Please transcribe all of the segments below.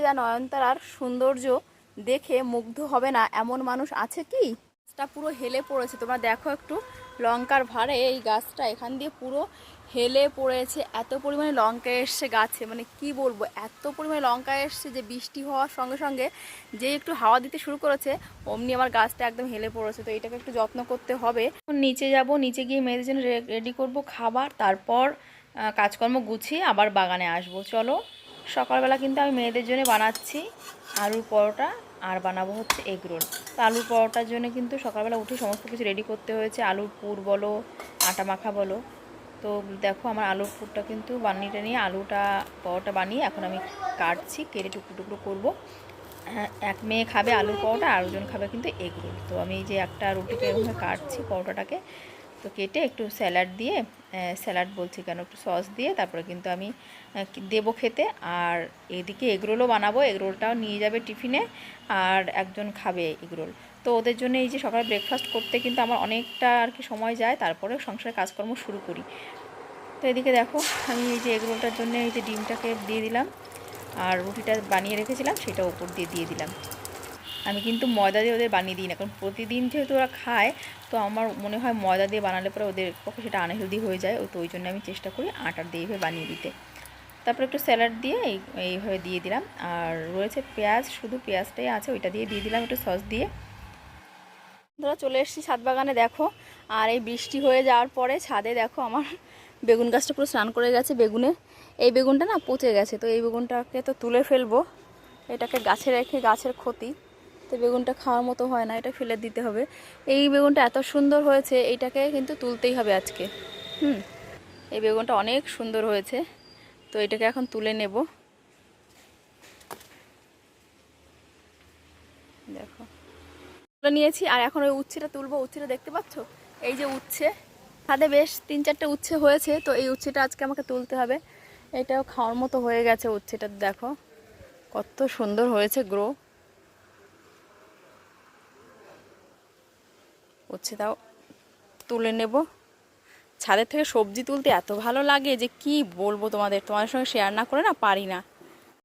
অপরাজিতা নয়নতারার সৌন্দর্য দেখে মুগ্ধ হবে না এমন মানুষ আছে কি? গাছটা পুরো হেলে পড়েছে, তোমরা দেখো একটু। লঙ্কার ভারে এই গাছটা এখান দিয়ে পুরো হেলে পড়েছে, এত পরিমাণে লঙ্কা এসছে গাছে, মানে কি বলবো, এত পরিমাণে লঙ্কা এসছে যে বৃষ্টি হওয়ার সঙ্গে সঙ্গে যে একটু হাওয়া দিতে শুরু করেছে অমনি আমার গাছটা একদম হেলে পড়েছে। তো এটাকে একটু যত্ন করতে হবে। নিচে যাব, নিচে গিয়ে মেয়েদের জন্য রেডি করব খাবার, তারপর কাজকর্ম গুছিয়ে আবার বাগানে আসবো। চলো, সকালবেলা কিন্তু আমি মেয়েদের জন্য বানাচ্ছি আলুর পরোটা, আর বানাবো হচ্ছে এগ রোল। তো আলুর পরোটার জন্য কিন্তু সকালবেলা উঠে সমস্ত কিছু রেডি করতে হয়েছে, আলুর পুর বলো, আটা মাখা বলো। তো দেখো আমার আলুর পুরটা কিন্তু বানিয়ে নিয়ে আলুটা পরোটা বানিয়ে এখন আমি কাটছি, কেটে টুকরো টুকরো করবো। এক মেয়ে খাবে আলুর পরোটা, আরেকজন খাবে কিন্তু এগ রোল। তো আমি যে একটা রুটিকে এভাবে কাটছি পরোটাটাকে, তো কেটে একটু স্যালাড দিয়ে, স্যালাড বলছি কেন, একটু সস দিয়ে তারপরে কিন্তু আমি দেবো খেতে। আর এদিকে এগরোলও বানাবো, এগরোলটাও নিয়ে যাবে টিফিনে, আর একজন খাবে এগরোল। তো ওদের জন্য এই যে সকালে ব্রেকফাস্ট করতে কিন্তু আমার অনেকটা আর কি সময় যায়, তারপরে সংসারের কাজকর্ম শুরু করি। তো এদিকে দেখো আমি এই যে এগরোলটার জন্য এই যে ডিমটাকে দিয়ে দিলাম, আর রুটিটা বানিয়ে রেখেছিলাম সেটা উপর দিয়ে দিলাম। আমি কিন্তু ময়দা দিয়ে ওদের বানিয়ে দিই না, কারণ প্রতিদিন যেহেতু ওরা খায়, তো আমার মনে হয় ময়দা দিয়ে বানালে পরে ওদের পক্ষে সেটা আনহেলদি হয়ে যায়। তো ওই জন্য আমি চেষ্টা করি আটার দিয়ে এইভাবে বানিয়ে দিতে। তারপর একটু স্যালাড দিয়ে এইভাবে দিয়ে দিলাম, আর রয়েছে পেঁয়াজ, শুধু পেঁয়াজটাই আছে, ওইটা দিয়ে দিলাম একটু সস দিয়ে। ধরো চলে এসেছি ছাদ বাগানে, দেখো। আর এই বৃষ্টি হয়ে যাওয়ার পরে ছাদে দেখো আমার বেগুন গাছটা পুরো স্নান করে গেছে বেগুনে। এই বেগুনটা না পচে গেছে, তো এই বেগুনটাকে তো তুলে ফেলবো, এটাকে গাছে রেখে গাছের ক্ষতি, তো বেগুনটা খাওয়ার মতো হয় না, এটা ফেলে দিতে হবে। এই বেগুনটা এত সুন্দর হয়েছে, এইটাকে কিন্তু তুলতেই হবে আজকে। এই বেগুনটা অনেক সুন্দর হয়েছে, তো এটাকে এখন তুলে নেব। দেখো তুলে নিয়েছি, আর এখন ওই উচ্ছেটা তুলবো। উচ্ছেটা দেখতে পাচ্ছ, এই যে উচ্ছে, ছাদে বেশ 3-4টে উচ্ছে হয়েছে, তো এই উচ্ছেটা আজকে আমাকে তুলতে হবে। এটাও খাওয়ার মতো হয়ে গেছে উচ্ছেটা, দেখো কত সুন্দর হয়েছে গ্রো। উচ্ছেটাও তুলে নেব। ছাদের থেকে সবজি তুলতে এত ভালো লাগে যে কি বলবো তোমাদের সঙ্গে শেয়ার না করে না পারি না।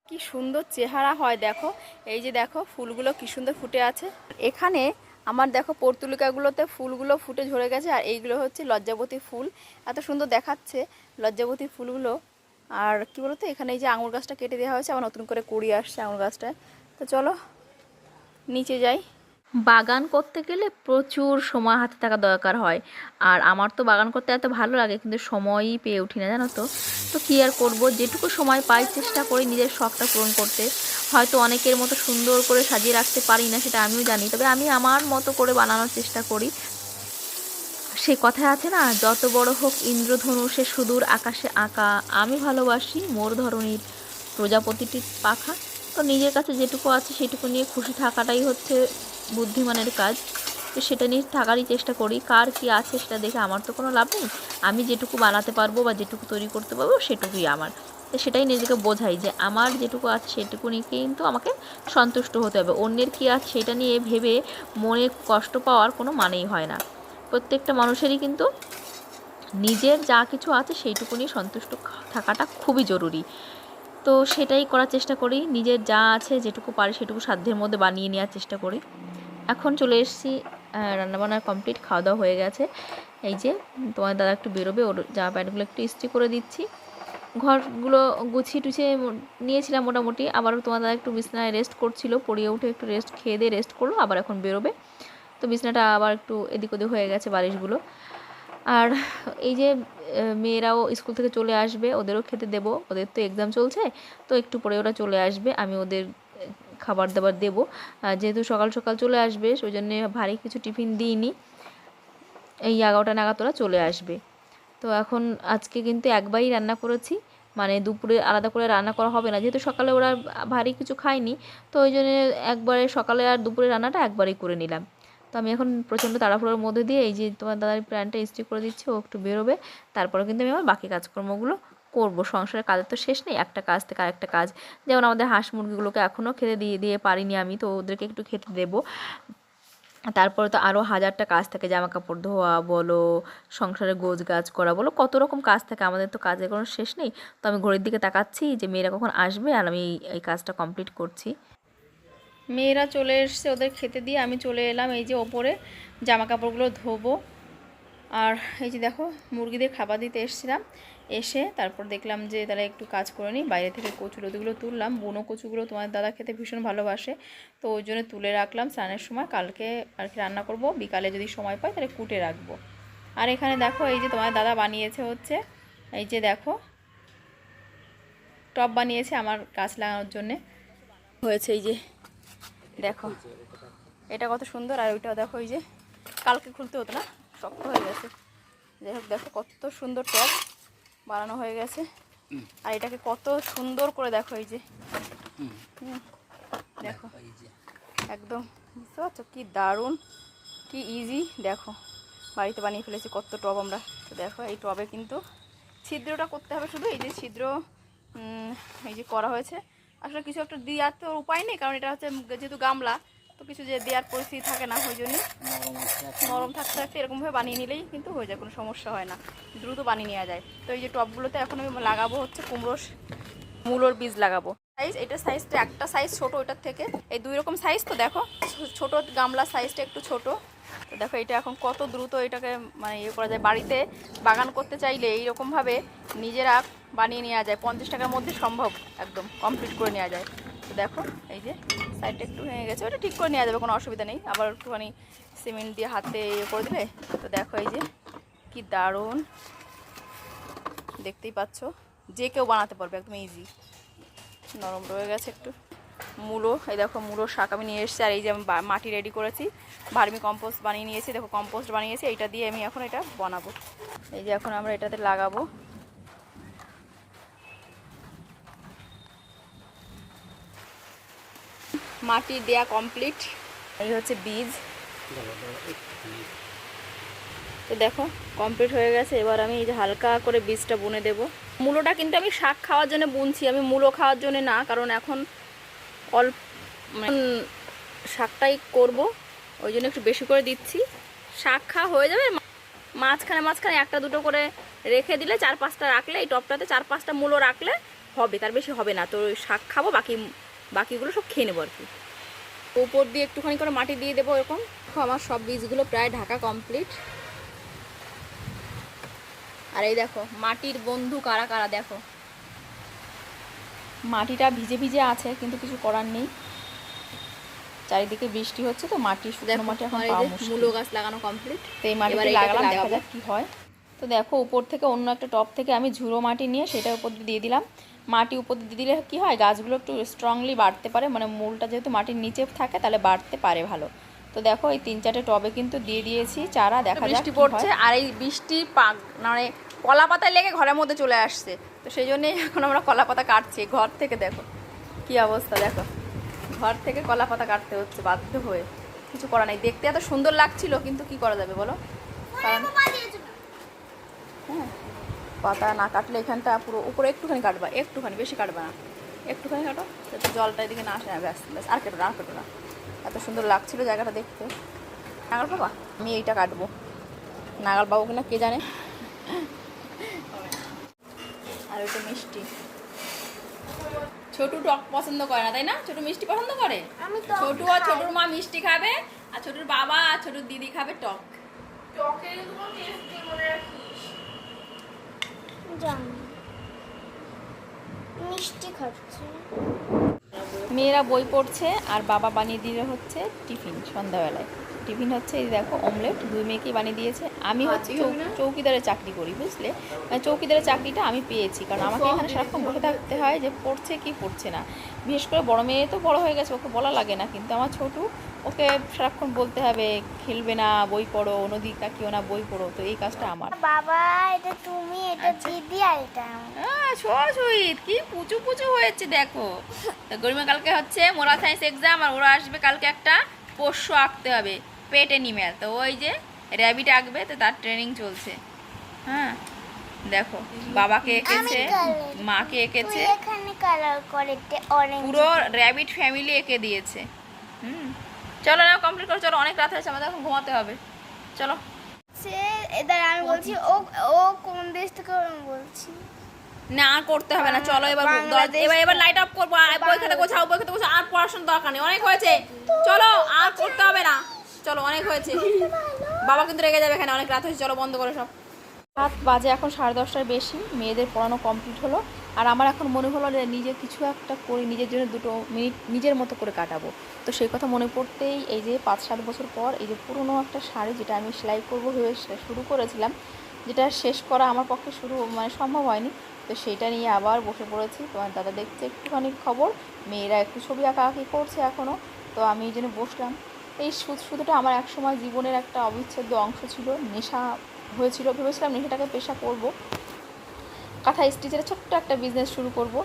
কি সুন্দর চেহারা হয় দেখো, এই যে দেখো ফুলগুলো কি সুন্দর ফুটে আছে। এখানে আমার দেখো পর্তুলিকাগুলোতে ফুলগুলো ফুটে ঝরে গেছে, আর এইগুলো হচ্ছে লজ্জাবতী ফুল, এত সুন্দর দেখাচ্ছে লজ্জাবতী ফুলগুলো। আর কি বলতো, এখানে এই যে আঙুর গাছটা কেটে দেওয়া হয়েছে, আবার নতুন করে কুড়ি আসছে আঙুর গাছটায়। তো চলো নিচে যাই। বাগান করতে গেলে প্রচুর সময় হাতে থাকা দরকার হয়, আর আমার তো বাগান করতে এত ভালো লাগে কিন্তু সময়ই পেয়ে উঠি না, জানো তো। তো কী আর করবো, যেটুকু সময় পাই চেষ্টা করি নিজের শখটা পূরণ করতে। হয়তো অনেকের মতো সুন্দর করে সাজিয়ে রাখতে পারি না, সেটা আমিও জানি, তবে আমি আমার মতো করে বানানোর চেষ্টা করি। সে কথায় আছে না, যত বড় হোক ইন্দ্রধনু সে সুদূর আকাশে আঁকা, আমি ভালোবাসি মোর ধরনীর প্রজাপতিটির পাখা। তো নিজের কাছে যেটুকু আছে সেটুকু নিয়ে খুশি থাকাটাই হচ্ছে বুদ্ধিমানের কাজ। তো সেটা নিয়ে থাকারই চেষ্টা করি, কার কি আছে সেটা দেখে আমার তো কোনো লাভ নেই। আমি যেটুকু বানাতে পারবো বা যেটুকু তৈরি করতে পারবো সেটুকুই আমার। তো সেটাই নিজেকে বোঝাই যে আমার যেটুকু আছে সেটুকু নিয়ে কিন্তু আমাকে সন্তুষ্ট হতে হবে। অন্যের কী আছে সেটা নিয়ে ভেবে মনে কষ্ট পাওয়ার কোনো মানেই হয় না। প্রত্যেকটা মানুষেরই কিন্তু নিজের যা কিছু আছে সেইটুকু নিয়ে সন্তুষ্ট থাকাটা খুবই জরুরি। তো সেটাই করার চেষ্টা করি, নিজের যা আছে যেটুকু পারি সেটুকু সাধ্যের মধ্যে বানিয়ে নেওয়ার চেষ্টা করি। এখন চলে এসেছি, রান্নাবান্না কমপ্লিট, খাওয়া দাওয়া হয়ে গেছে। এই যে তোমার দাদা একটু বেরোবে, ওর জামা প্যান্টগুলো একটু ইস্ত্রি করে দিচ্ছি। ঘরগুলো গুছিয়ে টুছিয়ে নিয়েছিলাম মোটামুটি, আবারও তোমার দাদা একটু বিছানায় রেস্ট করছিল, পড়িয়ে উঠে একটু খেয়ে দিয়ে রেস্ট করলো, আবার এখন বেরোবে। তো বিছানাটা আবার একটু এদিক ওদিক হয়ে গেছে বালিশগুলো। আর এই যে মেয়েরাও স্কুল থেকে চলে আসবে, ওদেরও খেতে দেব, ওদের তো এক্সাম চলছে, তো একটু পরে ওরা চলে আসবে, আমি ওদের খাবার দাবার দেবো। যেহেতু সকাল সকাল চলে আসবে ওই জন্যে ভারী কিছু টিফিন দিইনি, এই 11টা নাগাদ ওরা চলে আসবে। তো এখন আজকে কিন্তু একবারই রান্না করেছি, মানে দুপুরে আলাদা করে রান্না করা হবে না, যেহেতু সকালে ওরা ভারী কিছু খায়নি, তো ওই জন্য একবারে সকালে আর দুপুরে রান্নাটা একবারেই করে নিলাম। তো আমি এখন প্রচণ্ড তাড়াহুড়োর মধ্যে দিয়ে এই যে তোমার দাদার প্যান্টটা ইস্ত্রি করে দিচ্ছি, ও একটু বেরোবে, তারপরে কিন্তু আমি আমার বাকি কাজকর্মগুলো করবো। সংসারের কাজের তো শেষ নেই, একটা কাজ থেকে আরেকটা কাজ। যেমন আমাদের হাঁস মুরগিগুলোকে এখনও খেতে দিয়ে পারিনি আমি, তো ওদেরকে একটু খেতে দেবো। তারপরে তো আরও হাজারটা কাজ থাকে, জামা কাপড় ধোয়া বলো, সংসারে গোছগাছ করা বলো, কত রকম কাজ থাকে। আমাদের তো কাজের কোনো শেষ নেই। তো আমি ঘড়ির দিকে তাকাচ্ছি যে মেয়েরা কখন আসবে, আর আমি এই কাজটা কমপ্লিট করছি। মেয়েরা চলে এসছে, ওদের খেতে দিয়ে আমি চলে এলাম এই যে ওপরে জামা কাপড়গুলো ধোবো। আর এই যে দেখো মুরগিদের খাবার দিতে এসেছিলাম, এসে তারপর দেখলাম যে তারা একটু কাজ করে নিই, বাইরে থেকে কচু লতিগুলো তুললাম। বুনো কচুগুলো তোমার দাদা খেতে ভীষণ ভালোবাসে, তো ওই জন্য তুলে রাখলাম স্নানের সময়, কালকে আর কি রান্না করব, বিকালে যদি সময় পাই তাহলে কুটে রাখবো। আর এখানে দেখো এই যে তোমার দাদা বানিয়েছে হচ্ছে এই যে দেখো টব বানিয়েছে আমার গাছ লাগানোর জন্যে হয়েছে। এই যে দেখো এটা কত সুন্দর, আর ওইটাও দেখো এই যে কালকে খুলতে হতো না, শক্ত হয়ে গেছে। যাই হোক দেখো কত সুন্দর টব বানানো হয়ে গেছে। আর এটাকে কত সুন্দর করে দেখো এই যে দেখো একদম বুঝতে পারছো কি দারুণ, কি ইজি। দেখো বাড়িতে বানিয়ে ফেলেছি কত টব আমরা। তো দেখো এই টবে কিন্তু ছিদ্রটা করতে হবে, শুধু এই যে ছিদ্র এই যে করা হয়েছে। আসলে কিছু একটা দেওয়ার তো উপায় নেই, কারণ এটা হচ্ছে যেহেতু গামলা, তো কিছু যে দেওয়ার পরিস্থিতি থাকে না, ওই জন্যই নরম থাকতে থাকতে এরকমভাবে বানিয়ে নিলেই কিন্তু হয়ে যায়, কোনো সমস্যা হয় না, দ্রুত বানিয়ে নেওয়া যায়। তো এই যে টবগুলোতে এখন আমি লাগাবো হচ্ছে মূলোর বীজ লাগাবো। সাইজ এটা সাইজটা একটা সাইজ ছোট, ওইটার থেকে এই দুই রকম সাইজ। তো দেখো ছোট গামলা সাইজটা একটু ছোট। তো দেখো এটা এখন কত দ্রুত এটাকে মানে ইয়ে করা যায়। বাড়িতে বাগান করতে চাইলে এইরকমভাবে নিজেরা বানিয়ে নেওয়া যায়, 50 টাকার মধ্যে সম্ভব, একদম কমপ্লিট করে নেওয়া যায়। তো দেখো এই যে সাইডটা একটু ভেঙে গেছে, ওটা ঠিক করে নেওয়া যাবে, কোনো অসুবিধা নেই। আবার একটুখানি সিমেন্ট দিয়ে হাতে ইয়ে করে দিলে। তো দেখো এই যে কি দারুণ, দেখতেই পাচ্ছ, যে কেউ বানাতে পারবে, একদম ইজি। নরম রয়ে গেছে একটু মূলো, এই দেখো মূলোর শাক আমি নিয়ে এসেছি। আর এই যে আমি মাটি রেডি করেছি, ভার্মি কম্পোস্ট বানিয়ে নিয়েছি, দেখো কম্পোস্ট বানিয়েছি, এইটা দিয়ে আমি এখন এটা বানাবো। এই যে এখন আমরা এটাতে লাগাবো। মাটি দেয়া কমপ্লিট, এই হচ্ছে বীজ। তো দেখো কমপ্লিট হয়ে গেছে। এবার আমি এই যে হালকা করে বীজটা বুনে দেব। মূলোটা কিন্তু আমি শাক খাওয়ার জন্য বুনছি, আমি মূলো খাওয়ার জন্য না, কারণ এখন অল্প শাকটাই করব, ওই জন্য একটু বেশি করে দিচ্ছি। শাক খাওয়া হয়ে যাবে, মাঝখানে মাঝখানে একটা দুটো করে রেখে দিলে, 4-5টা রাখলে, এই টবটাতে 4-5টা মূলো রাখলে হবে, তার বেশি হবে না। তো শাক খাবো, বাকিগুলো সব খেয়ে নেবো আর কি। উপর দিয়ে একটুখানি করে মাটি দিয়ে দেবো এরকম। আমার সব বীজগুলো প্রায় ঢাকা কমপ্লিট। আর এই দেখো মাটির বন্ধু কারা কারা, দেখো মাটিটা ভিজে ভিজে আছে, কিন্তু কিছু করার নেই, চারিদিকে বৃষ্টি হচ্ছে তো মাটি শুকনো মাটি এখন পাওয়া মুশকিল। মূলো গাছ লাগানো কমপ্লিট, তো এই মাটিটা লাগালাম, দেখা যাক কি হয়। তো দেখো উপর থেকে অন্য একটা টব থেকে আমি ঝুড়ো মাটি নিয়ে সেটার উপর দিয়ে দিলাম। মাটি উপর দিয়ে দিলে কি হয়, গাছগুলো একটু স্ট্রংলি বাড়তে পারে, মানে মূলটা যেহেতু মাটির নিচে থাকে তাহলে বাড়তে পারে ভালো। তো দেখো এই 3-4টে টবে কিন্তু দিয়ে দিয়েছি চারা, দেখা যাক। বৃষ্টি পড়ছে, আর এই বৃষ্টির মানে কলা পাতায় লেগে ঘরের মধ্যে চলে আসছে, তো সেই জন্যই এখন আমরা কলা পাতা কাটছি ঘর থেকে। দেখো কি অবস্থা, দেখো ঘর থেকে কলা পাতা কাটতে হচ্ছে বাধ্য হয়ে, কিছু করা নেই। দেখতে এত সুন্দর লাগছিল, কিন্তু কি করা যাবে বলো, কারণ হ্যাঁ পাতা না কাটলে এখানটা পুরো উপরে একটুখানি কাটবা, একটুখানি, বেশি কাটবা না, একটুখানি কাটো যাতে জলটা এদিকে না আসে। ব্যাস ব্যাস, আর কেটো না, আর কেটো না। এত সুন্দর লাগছিল জায়গাটা দেখতে। নাগাল পাবা, আমি এইটা কাটবো, নাগাল পাবো কিনা কে জানে। আর ওইটা মিষ্টি, ছোটু টক পছন্দ করে না, তাই না? ছোটু মিষ্টি পছন্দ করে। ছোটু আর ছোটুর মা মিষ্টি খাবে, আর ছোটুর বাবা আর ছোটুর দিদি খাবে টক। মিষ্টি খাচ্ছে। মেয়েরা বই পড়ছে, আর বাবা বানিয়ে দিয়ে হচ্ছে টিফিন। সন্ধ্যাবেলায় টিফিন হচ্ছে এই দেখো অমলেট, 2 মেয়েকেই বানিয়ে দিয়েছে। আমি হচ্ছে চৌকিদারের চাকরি করি, বুঝলে, মানে চৌকিদারের চাকরিটা আমি পেয়েছি, কারণ আমাকে এখানে সারাক্ষণ বসে থাকতে হয় যে পড়ছে কি পড়ছে না। বিশেষ করে বড় মেয়ে তো বড় হয়ে গেছে, ওকে বলা লাগে না, কিন্তু আমার ছোটু, ওকে সারাক্ষণ বলতে হবে খেলবে না, বই পড়ো, নদী তাকিও না, বই পড়ো। তো এই কাজটা আমার। বাবা এটা তুমি, এটা দিদি, আর এটা সুইট, কি পুচু পুচু হয়েছে দেখো। গরিমা কালকে হচ্ছে মোরাল সায়েন্স এক্সাম, আর ওরা আসবে কালকে একটা পোষ্য আঁকতে হবে, পেট অ্যানিম্যাল। তো ওই যে র্যাবিট আঁকবে, তো তার ট্রেনিং চলছে। হ্যাঁ দেখো বাবাকে এঁকেছে, মাকে এঁকেছে, এখানে কালার করে পুরো র্যাবিট ফ্যামিলি এঁকে দিয়েছে। চলো না কমপ্লিট করো, চলো অনেক রাত হয়েছে, আমাদের এখন ঘুমাতে হবে, চলো। সে এদের আমি বলছি ও ও কোন দেশ থেকে আমি বলছি। না আর করতে হবে না, চলো এবার বাংলাদেশ এবার এবার লাইট অফ করবো, আর বই খাতা গোছাও, বই খাতা গোছাও, আর পড়াশোনার দরকার নেই, অনেক হয়েছে, চলো আর করতে হবে না, চলো অনেক হয়েছে। বাবা কিন্তু রেগে যাবে এখানে, অনেক রাত হয়েছে, চলো বন্ধ করো সব। রাত বাজে এখন 10:30টার বেশি, মেয়েদের পড়ানো কমপ্লিট হলো, আর আমার এখন মনে হলো যে নিজে কিছু একটা করি, নিজের জন্য 2 মিনিট নিজের মতো করে কাটাবো। তো সেই কথা মনে পড়তেই এই যে 5-7 বছর পর এই যে পুরনো একটা শাড়ি, যেটা আমি সেলাই করবো ভেবে শুরু করেছিলাম, যেটা শেষ করা আমার পক্ষে সম্ভব হয়নি, তো সেইটা নিয়ে আবার বসে পড়েছি। তোমার দাদা দেখছে একটুখানি খবর, মেয়েরা একটু ছবি আঁকাআঁকি করছে এখনও, তো আমি এই জন্য বসলাম। এই শুধুটা আমার একসময় জীবনের একটা অবিচ্ছেদ্য অংশ ছিল, নেশা হয়েছিল, ভেবেছিলাম নেশাটাকে পেশা করব, কাঁথা স্টিচের ছোট্ট একটা বিজনেস শুরু করব,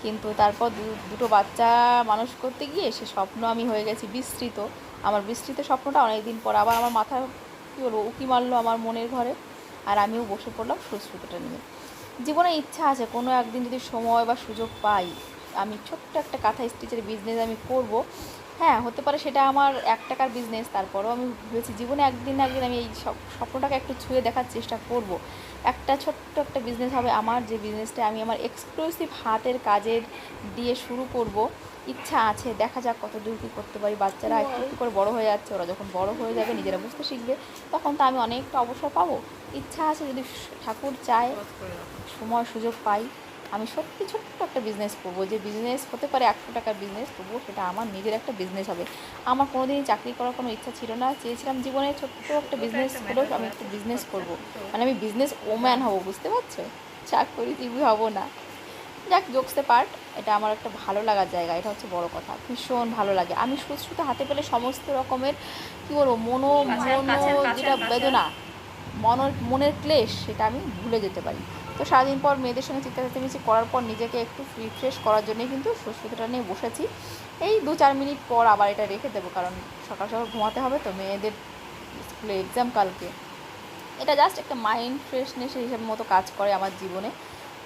কিন্তু তারপর দুটো বাচ্চা মানুষ করতে গিয়ে সে স্বপ্ন আমি হয়ে গেছি বিস্তৃত। আমার বিস্তৃত স্বপ্নটা অনেক দিন পর আবার আমার মাথা কী বলবো উকি মারলো আমার মনের ঘরে, আর আমিও বসে পড়লাম সুশ্রুতটা নিয়ে। জীবনে ইচ্ছা আছে কোনো একদিন যদি সময় বা সুযোগ পাই, আমি ছোট্ট একটা কাঁথা স্টিচের বিজনেস আমি করব। হ্যাঁ, হতে পারে সেটা আমার 1 টাকার বিজনেস, তারপরেও আমি ভেবেছি জীবনে একদিন না একদিন আমি এই স্বপ্নটাকে একটু ছুঁয়ে দেখার চেষ্টা করব। একটা ছোট্ট একটা বিজনেস হবে আমার, যে বিজনেসটা আমি আমার এক্সক্লুসিভ হাতের কাজের দিয়ে শুরু করব। ইচ্ছা আছে, দেখা যাক কত দূর কী করতে পারি। বাচ্চারা একটু একটু করে বড় হয়ে যাচ্ছে, ওরা যখন বড় হয়ে যাবে নিজেরা বুঝতে শিখবে, তখন তো আমি অনেকটা অবসর পাবো। ইচ্ছা আছে, যদি ঠাকুর চায় সময় সুযোগ পাই, আমি সত্যি ছোট্ট একটা বিজনেস করবো, যে বিজনেস হতে পারে 100 টাকার বিজনেস, তবুও সেটা আমার নিজের একটা বিজনেস হবে। আমার কোনোদিনই চাকরি করার কোনো ইচ্ছা ছিল না, চেয়েছিলাম জীবনে ছোট্ট একটা বিজনেস করেও আমি একটা বিজনেস করব, মানে আমি বিজনেস ওম্যান হব, বুঝতে পারছো, চাকরিজীবী হব না। যাক, জোকসে পার্ট, এটা আমার একটা ভালো লাগার জায়গা, এটা হচ্ছে বড় কথা, ভীষণ ভালো লাগে। আমি সুস্থ হাতে পেলে সমস্ত রকমের কী বলবো যেটা বেদনা, মনের ক্লেশ, সেটা আমি ভুলে যেতে পারি। তো সারাদিন পর মেয়েদের সঙ্গে চিৎকার করার পর নিজেকে একটু রিফ্রেশ করার জন্যই কিন্তু সুস্থতা নিয়ে বসেছি। এই 2-4 মিনিট পর আবার এটা রেখে দেবো, কারণ সকাল সকাল ঘুমাতে হবে তো, মেয়েদের স্কুলে এক্সাম কালকে। এটা জাস্ট একটা মাইন্ড ফ্রেশনেস হিসেবে মতো কাজ করে আমার জীবনে।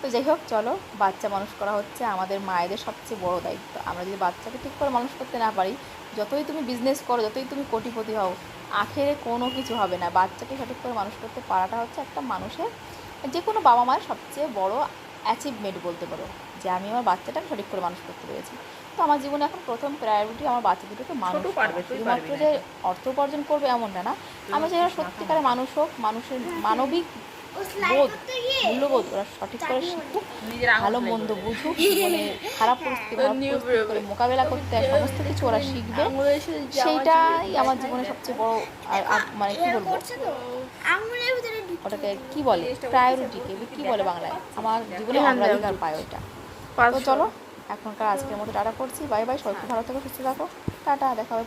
তো যাই হোক, চলো, বাচ্চা মানুষ করা হচ্ছে আমাদের মায়েদের সবচেয়ে বড় দায়িত্ব। আমরা যদি বাচ্চাকে ঠিক করে মানুষ করতে না পারি, যতই তুমি বিজনেস করো, যতই তুমি কোটিপতি হও, আখেরে কোনো কিছু হবে না। বাচ্চাকে সঠিক করে মানুষ করতে পারাটা হচ্ছে একটা মানুষের, যে কোনো বাবা মায়ের সবচেয়ে বড় অ্যাচিভমেন্ট বলতে পারো, যে আমি আমার বাচ্চাটাকে সঠিক করে মানুষ করতে পেরেছি। তো আমার জীবনে এখন প্রথম প্রায়োরিটি আমার বাচ্চা দুটোকে মানুষ করবে। শুধুমাত্র যে অর্থ উপার্জন করবে এমনটা না, আমি চাই ওরা সত্যিকারে মানুষ হোক, মানুষের মানবিক বোধ, মূল্যবোধ ওরা সঠিক করে শিখুক, ভালো মন্দ বুঝুক, জীবনে খারাপ পরিস্থিতি করে মোকাবেলা করতে হয়, সমস্ত কিছু ওরা শিখবে। সেইটাই আমার জীবনে সবচেয়ে বড়, আর মানে কী বলবো ওটাকে কী বলে, প্রায়োরিটিকে কী বলে বাংলায়, আমার জীবনে অগ্রাধিকার পায় ওইটা। তো চলো, এখনকার আজকের মতো টাটা করছি, বাই বাই, সবাই ভালো থেকো, সুস্থ থাকো, টাটা, দেখা হবে।